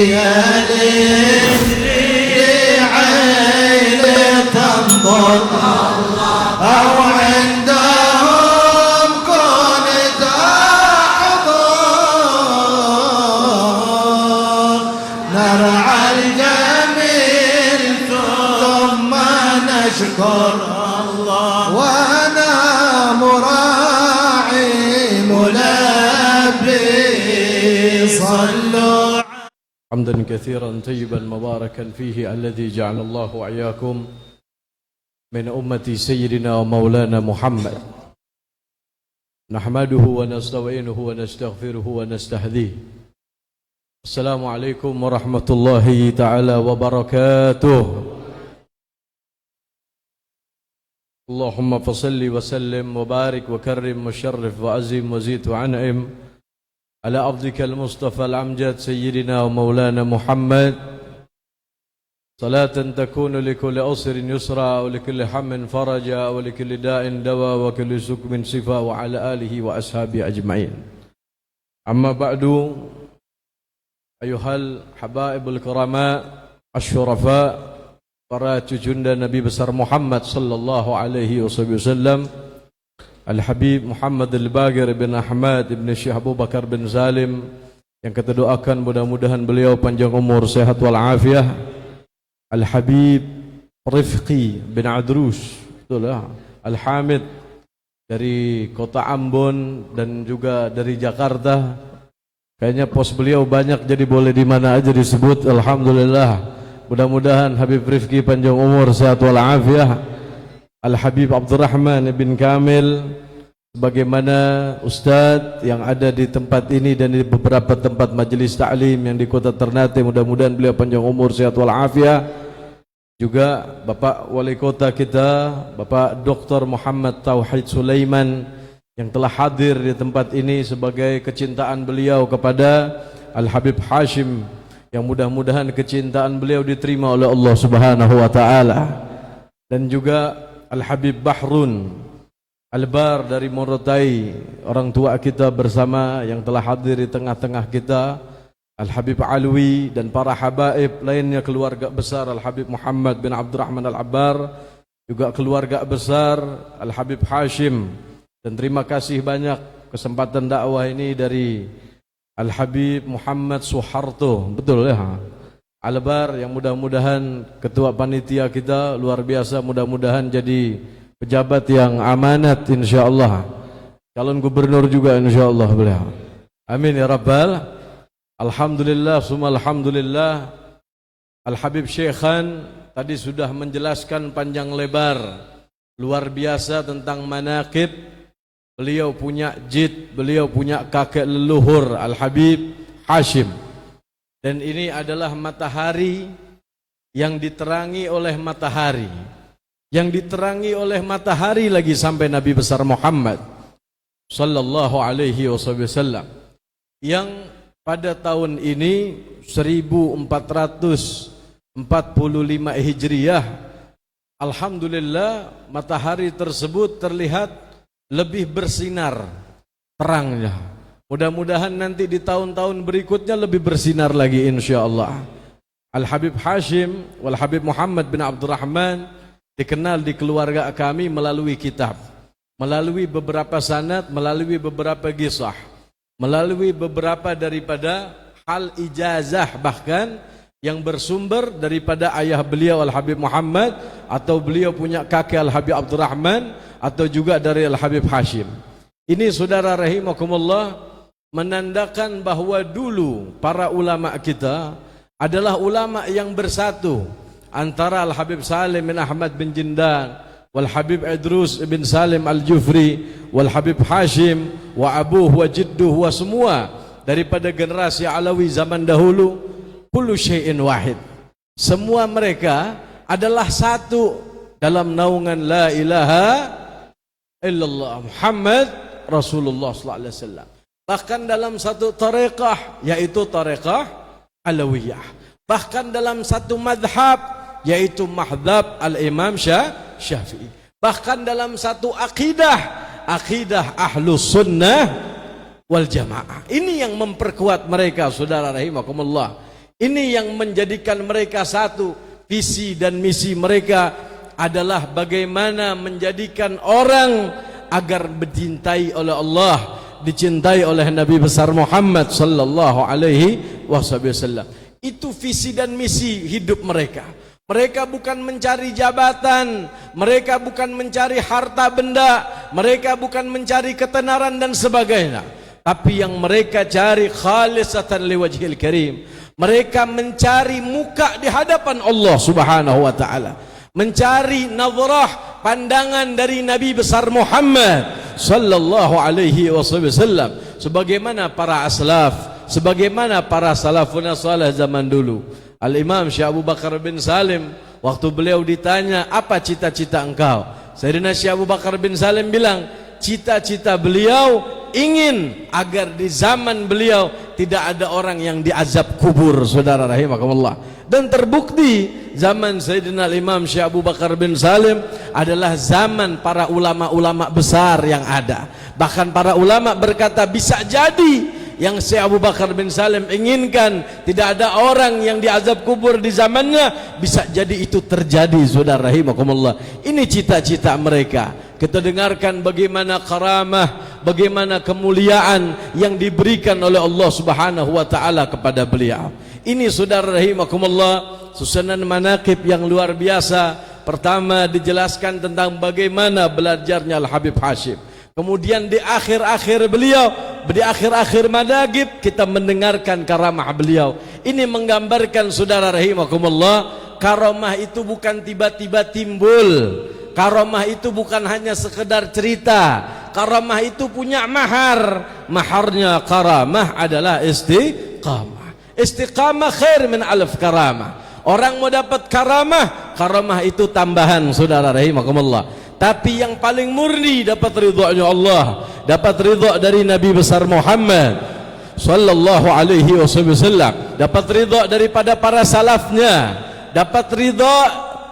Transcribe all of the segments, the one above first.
يا ليدري عين تنظر أو عندهم كون تحضر نرعى الجميل ثم نشكر الله وأنا مراعي ملبي صلوا حمدا كثيرا طيبا مباركا فيه الذي جعل الله وإياكم من أمة سيدنا ومولانا محمد نحمده ونستعينه ونستغفره ونستهديه. السلام عليكم ورحمة الله تعالى وبركاته. اللهم فصل وسلم وبارك وكرم وشرف وعزم وزيد وعنعم على عبدك المصطفى الأمجد سيدنا ومولانا محمد صلاة تكون لكل عسر يسرا ولكل هم فرجا ولكل داء دواء وكل سقم شفاء وعلى آله وأصحابه أجمعين. أما بعد أيها الحبائب الكرماء الشرفاء para cucunda Nabi besar Muhammad sallallahu alaihi wasallam, Al-Habib Muhammad Al-Bagir bin Ahmad bin Syekh Abu Bakar bin Salim, yang kita doakan mudah-mudahan beliau panjang umur, sehat walafiat. Al-Habib Rifqi bin Adrus, betul ya, Al-Hamid dari kota Ambon dan juga dari Jakarta. Kayaknya pos beliau banyak jadi boleh di mana aja disebut. Alhamdulillah. Mudah-mudahan Habib Rifqi panjang umur, sehat walafiat. Al-Habib Abdurrahman bin Kamil, sebagaimana Ustadz yang ada di tempat ini dan di beberapa tempat majelis ta'lim yang di kota Ternate, mudah-mudahan beliau panjang umur, sehat walafiat. Juga Bapak Wali Kota kita, Bapak Dr. Muhammad Tauhid Sulaiman, yang telah hadir di tempat ini sebagai kecintaan beliau kepada Al-Habib Hashim, yang mudah-mudahan kecintaan beliau diterima oleh Allah Subhanahu wa taala. Dan juga Al-Habib Bahrun Al-Bar dari Morotai, orang tua kita bersama yang telah hadir di tengah-tengah kita. Al-Habib Alwi dan para habaib lainnya, keluarga besar Al-Habib Muhammad bin Abdurrahman Al-Abbar, juga keluarga besar Al-Habib Hashim. Dan terima kasih banyak kesempatan dakwah ini dari Al-Habib Muhammad Suharto, betul ya, Al-Bar, yang mudah-mudahan ketua panitia kita luar biasa, mudah-mudahan jadi pejabat yang amanat insyaallah, calon gubernur juga insyaallah beliau. Amin ya rabbal. Alhamdulillah summa alhamdulillah. Al-Habib Syekhan tadi sudah menjelaskan panjang lebar luar biasa tentang manaqib. Beliau punya jid, beliau punya kakek leluhur Al-Habib Hashim. Dan ini adalah matahari yang diterangi oleh matahari, yang diterangi oleh matahari lagi sampai Nabi besar Muhammad sallallahu alaihi wasallam, yang pada tahun ini 1445 Hijriah, alhamdulillah matahari tersebut terlihat lebih bersinar terangnya. Mudah-mudahan nanti di tahun-tahun berikutnya lebih bersinar lagi insyaallah. Al-Habib Hashim wal Habib Muhammad bin Abdurrahman dikenal di keluarga kami melalui kitab, melalui beberapa sanad, melalui beberapa kisah, melalui beberapa daripada hal ijazah bahkan yang bersumber daripada ayah beliau Al-Habib Muhammad, atau beliau punya kakek Al-Habib Abdurrahman, atau juga dari Al-Habib Hashim. Ini saudara rahimakumullah menandakan bahwa dulu para ulama kita adalah ulama yang bersatu antara Al-Habib Salim bin Ahmad bin Jindan wal Habib Idrus bin Salim Al-Jufri wal Habib Hashim wa abuh wa jidduh wa semua daripada generasi Alawi zaman dahulu. Kullu syai'in wahid, semua mereka adalah satu dalam naungan la ilaha illallah Muhammad Rasulullah sallallahu alaihi wasallam. Bahkan dalam satu tariqah, yaitu tariqah Alawiyah, bahkan dalam satu madhab, yaitu madhab al-Imam Syafi'i, bahkan dalam satu akidah, akidah Ahlus Sunnah wal Jamaah. Ini yang memperkuat mereka, saudara rahimakumullah. Ini yang menjadikan mereka satu. Visi dan misi mereka adalah bagaimana menjadikan orang agar dicintai oleh Allah, dicintai oleh Nabi besar Muhammad sallallahu alaihi wasallam. Itu visi dan misi hidup mereka. Mereka bukan mencari jabatan, mereka bukan mencari harta benda, mereka bukan mencari ketenaran dan sebagainya. Tapi yang mereka cari khalisatan liwajhil karim. Mereka mencari muka di hadapan Allah Subhanahu wa taala. Mencari nazarah, pandangan dari Nabi besar Muhammad sallallahu alaihi wasallam, sebagaimana para aslaf, sebagaimana para salafun salih zaman dulu. Al-Imam Syekh Abu Bakar bin Salim, waktu beliau ditanya, apa cita-cita engkau? Sayyidina Syekh Abu Bakar bin Salim bilang, cita-cita beliau ingin agar di zaman beliau tidak ada orang yang diazab kubur, saudara rahimakumullah. Dan terbukti zaman Sayyidina Imam Syekh Abu Bakar bin Salim adalah zaman para ulama-ulama besar yang ada. Bahkan para ulama berkata, bisa jadi yang Syekh Abu Bakar bin Salim inginkan tidak ada orang yang diazab kubur di zamannya, bisa jadi itu terjadi, saudara rahimakumullah. Ini cita-cita mereka. Kita dengarkan bagaimana karamah, bagaimana kemuliaan yang diberikan oleh Allah Subhanahu wa taala kepada beliau. Ini saudara rahimakumullah, susunan manaqib yang luar biasa. Pertama dijelaskan tentang bagaimana belajarnya Al-Habib Hashim. Kemudian di akhir-akhir beliau, di akhir-akhir manaqib kita mendengarkan karamah beliau. Ini menggambarkan saudara rahimakumullah, karamah itu bukan tiba-tiba timbul. Karamah itu bukan hanya sekedar cerita. Karamah itu punya mahar. Maharnya karamah adalah istiqamah. Istiqamah khair min alf karamah. Orang mau dapat karamah, karamah itu tambahan, saudara rahimakumullah. Tapi yang paling murni dapat ridhonya Allah, dapat ridho dari Nabi besar Muhammad sallallahu alaihi wasallam, dapat ridho daripada para salafnya, dapat ridho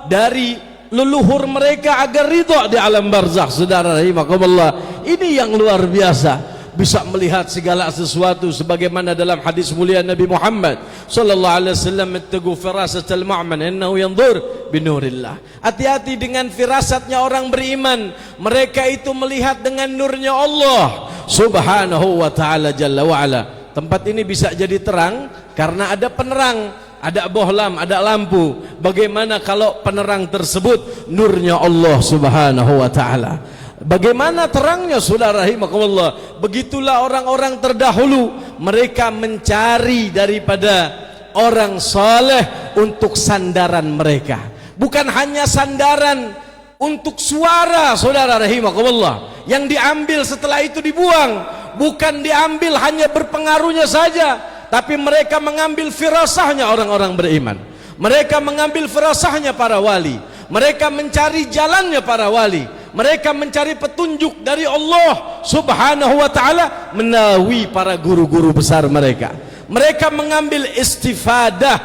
dari leluhur mereka agar ridho di alam barzakh, saudara rahimakumullah. Ini yang luar biasa, bisa melihat segala sesuatu sebagaimana dalam hadis mulia Nabi Muhammad sallallahu alaihi wasallam, ittaqu firasatal mu'min innahu yanzur binurillah. Hati-hati dengan firasatnya orang beriman, mereka itu melihat dengan nurnya Allah Subhanahu wa taala jalla wa ala. Tempat ini bisa jadi terang karena ada penerang, ada bohlam, ada lampu. Bagaimana kalau penerang tersebut nurnya Allah Subhanahu wa taala? Bagaimana terangnya, saudara rahimakumullah? Begitulah orang-orang terdahulu, mereka mencari daripada orang saleh untuk sandaran mereka. Bukan hanya sandaran untuk suara, saudara rahimakumullah, yang diambil setelah itu dibuang. Bukan diambil hanya berpengaruhnya saja, tapi mereka mengambil firasahnya orang-orang beriman. Mereka mengambil firasahnya para wali. Mereka mencari jalannya para wali. Mereka mencari petunjuk dari Allah Subhanahu wa taala melalui para guru-guru besar mereka. Mereka mengambil istifadah,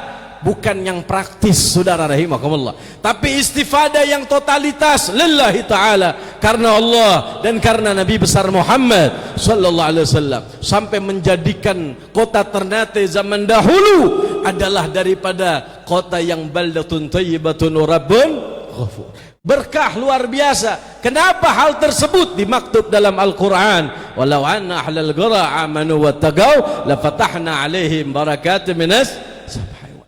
bukan yang praktis, saudara rahimakumullah, tapi istifadah yang totalitas lillahi taala, karena Allah dan karena Nabi besar Muhammad sallallahu alaihi wasallam, sampai menjadikan kota Ternate zaman dahulu adalah daripada kota yang baldatun thayyibatun rabbun ghafur. Berkah luar biasa. Kenapa hal tersebut dimaktub dalam Al-Quran? Walau anna ahlal qura amanu wattaqau lafatahna alaihim barakatim minas samai.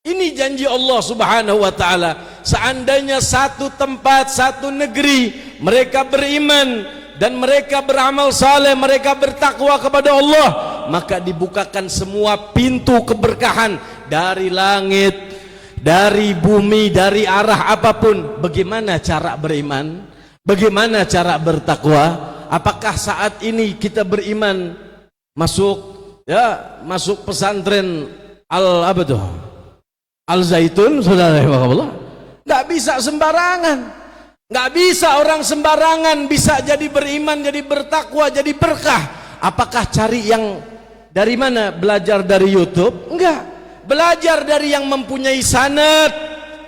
Ini janji Allah Subhanahu wa taala. Seandainya satu tempat, satu negeri mereka beriman dan mereka beramal saleh, mereka bertakwa kepada Allah, maka dibukakan semua pintu keberkahan dari langit, dari bumi, dari arah apapun. Bagaimana cara beriman? Bagaimana cara bertakwa? Apakah saat ini kita beriman masuk pesantren Al Zaitun, saudara Allah? Nggak bisa sembarangan. Nggak bisa orang sembarangan bisa jadi beriman, jadi bertakwa, jadi berkah. Apakah cari yang dari mana? Belajar dari YouTube? Enggak. Belajar dari yang mempunyai sanad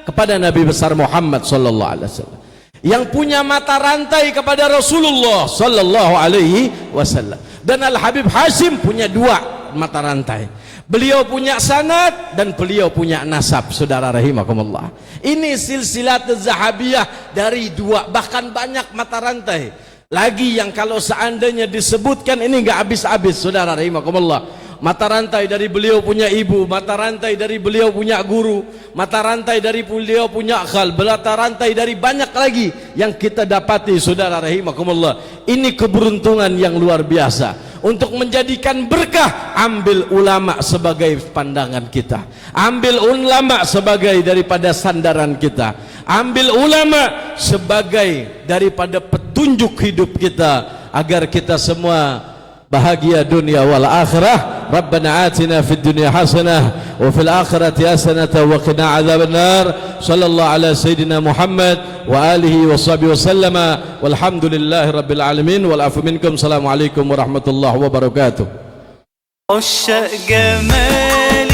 kepada Nabi besar Muhammad sallallahu alaihi wasallam, yang punya mata rantai kepada Rasulullah sallallahu alaihi wasallam. Dan Al-Habib Hashim punya dua mata rantai. Beliau punya sanad dan beliau punya nasab, saudara rahimakumullah. Ini silsilat zahabiyah dari dua, bahkan banyak mata rantai lagi yang kalau seandainya disebutkan ini enggak habis-habis, saudara rahimakumullah. Mata rantai dari beliau punya ibu, mata rantai dari beliau punya guru, mata rantai dari beliau punya akhal, mata rantai dari banyak lagi yang kita dapati, saudara rahimakumullah. Ini keberuntungan yang luar biasa. Untuk menjadikan berkah, ambil ulama sebagai pandangan kita, ambil ulama sebagai daripada sandaran kita, ambil ulama sebagai daripada petunjuk hidup kita, agar kita semua bahagia dunia wal akhirah. Rabbana atina fid dunya hasanah wa fil akhirati hasanah wa qina adzabannar. Sallallahu ala sayyidina Muhammad wa alihi wa sahbihi wasallama walhamdulillahi rabbil alamin wal afu minkum. Assalamualaikum warahmatullahi wabarakatuh. عشاق جمال